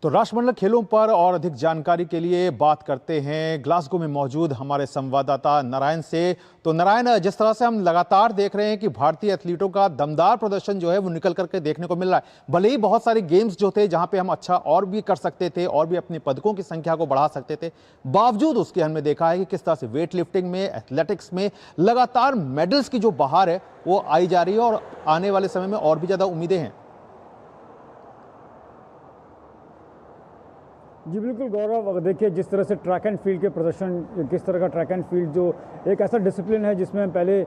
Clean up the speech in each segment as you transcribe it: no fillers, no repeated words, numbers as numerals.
तो राष्ट्रमंडल खेलों पर और अधिक जानकारी के लिए बात करते हैं ग्लासगो में मौजूद हमारे संवाददाता नारायण से। तो नारायण, जिस तरह से हम लगातार देख रहे हैं कि भारतीय एथलीटों का दमदार प्रदर्शन जो है वो निकल करके देखने को मिल रहा है। भले ही बहुत सारे गेम्स जो थे जहां पे हम अच्छा और भी कर सकते थे और भी अपने पदकों की संख्या को बढ़ा सकते थे, बावजूद उसके हमने देखा है कि किस तरह से वेट लिफ्टिंग में, एथलेटिक्स में लगातार मेडल्स की जो बहार है वो आई जा रही है और आने वाले समय में और भी ज्यादा उम्मीदें हैं। जी बिल्कुल गौरव, देखिए जिस तरह से ट्रैक एंड फील्ड के प्रदर्शन, किस तरह का ट्रैक एंड फील्ड जो एक ऐसा डिसिप्लिन है जिसमें हम पहले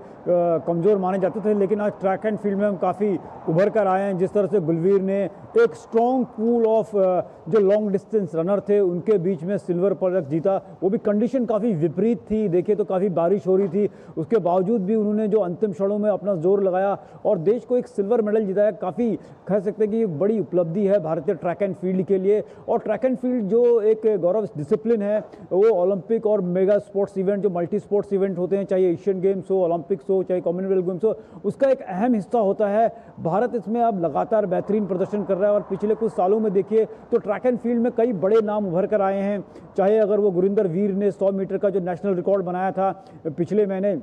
कमज़ोर माने जाते थे, लेकिन आज ट्रैक एंड फील्ड में हम काफ़ी उभर कर आए हैं। जिस तरह से गुलवीर ने एक स्ट्रॉन्ग पूल ऑफ जो लॉन्ग डिस्टेंस रनर थे उनके बीच में सिल्वर पदक जीता, वो भी कंडीशन काफ़ी विपरीत थी। देखिए तो काफ़ी बारिश हो रही थी, उसके बावजूद भी उन्होंने जो अंतिम क्षणों में अपना जोर लगाया और देश को एक सिल्वर मेडल जिताया। काफ़ी कह सकते हैं कि एक बड़ी उपलब्धि है भारतीय ट्रैक एंड फील्ड के लिए। और ट्रैक एंड फील्ड जो एक गौरव डिसिप्लिन है, वो ओलंपिक और मेगा स्पोर्ट्स इवेंट जो मल्टी स्पोर्ट्स इवेंट होते हैं, चाहे एशियन गेम्स हो, ओलंपिक्स हो, चाहे कॉमनवेल्थ गेम्स हो, उसका एक अहम हिस्सा होता है। भारत इसमें अब लगातार बेहतरीन प्रदर्शन कर रहा है और पिछले कुछ सालों में देखिए तो ट्रैक एंड फील्ड में कई बड़े नाम उभर कर आए हैं। चाहे अगर वो गुरिंदर वीर ने 100 मीटर का जो नेशनल रिकॉर्ड बनाया था पिछले महीने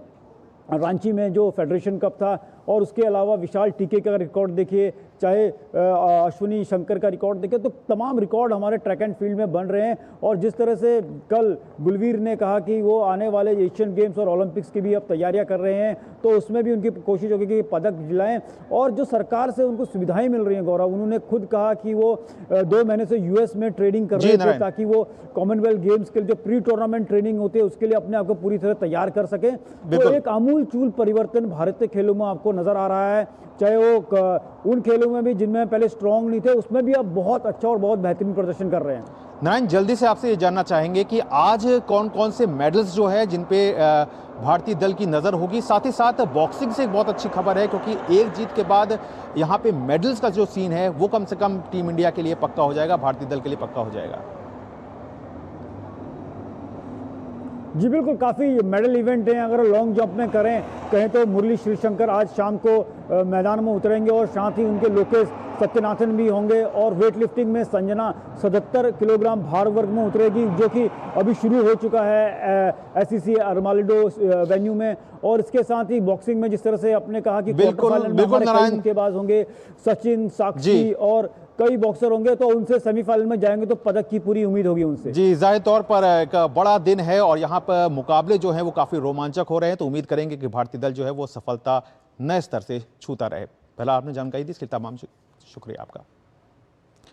रांची में जो फेडरेशन कप था, और उसके अलावा विशाल टीके का रिकॉर्ड देखिए, चाहे अश्विनी शंकर का रिकॉर्ड देखिए, तो तमाम रिकॉर्ड हमारे ट्रैक एंड फील्ड में बन रहे हैं। और जिस तरह से कल गुलवीर ने कहा कि वो आने वाले एशियन गेम्स और ओलंपिक्स की भी अब तैयारियां कर रहे हैं, तो उसमें भी उनकी कोशिश होगी कि पदक दिलाएं। और जो सरकार से उनको सुविधाएं मिल रही हैं गौरव, उन्होंने खुद कहा कि वो 2 महीने से यूएस में ट्रेनिंग कर रहे थे ताकि वो कॉमनवेल्थ गेम्स के लिए जो प्री टूर्नामेंट ट्रेनिंग होती है उसके लिए अपने आप को पूरी तरह तैयार कर सके। तो एक आमूल चूल परिवर्तन भारतीय खेलों में आपको नजर आ रहा है, चाहे वो उन खेलों में भी जिनमें पहले स्ट्रांग नहीं थे, उसमें भी अब बहुत अच्छा और बहुत बेहतरीन प्रदर्शन कर रहे हैं। नारायण, जल्दी से आपसे ये जानना चाहेंगे कि आज कौन कौन से मेडल्स जो है जिन पे भारतीय दल की नज़र होगी। साथ ही साथ बॉक्सिंग से एक बहुत अच्छी खबर है, क्योंकि एक जीत के बाद यहाँ पे मेडल्स का जो सीन है वो कम से कम टीम इंडिया के लिए पक्का हो जाएगा, भारतीय दल के लिए पक्का हो जाएगा। जी बिल्कुल, काफ़ी मेडल इवेंट हैं। अगर लॉन्ग जंप में कहें तो मुरली श्रीशंकर आज शाम को मैदान में उतरेंगे और साथ ही उनके लोकेश सत्यनाथन भी होंगे। और वेट लिफ्टिंग में संजना 77 किलोग्राम भार वर्ग में उतरेगी, जो कि अभी शुरू हो चुका है एससीसी अरमालिडो वेन्यू में। और इसके साथ ही बॉक्सिंग में जिस तरह से आपने कहा कि क्वार्टर फाइनल में हमारे कई मुक्केबाज होंगे, सचिन, साक्षी और कई बॉक्सर होंगे, तो उनसे सेमीफाइनल में जाएंगे तो पदक की पूरी उम्मीद होगी उनसे। जी, जाहिर तौर पर एक बड़ा दिन है और यहाँ पर मुकाबले जो हैं वो काफ़ी रोमांचक हो रहे हैं, तो उम्मीद करेंगे कि भारतीय दल जो है वो सफलता नए स्तर से छूता रहे। पहला आपने जानकारी दी, इसके लिए तमाम शुक्रिया आपका।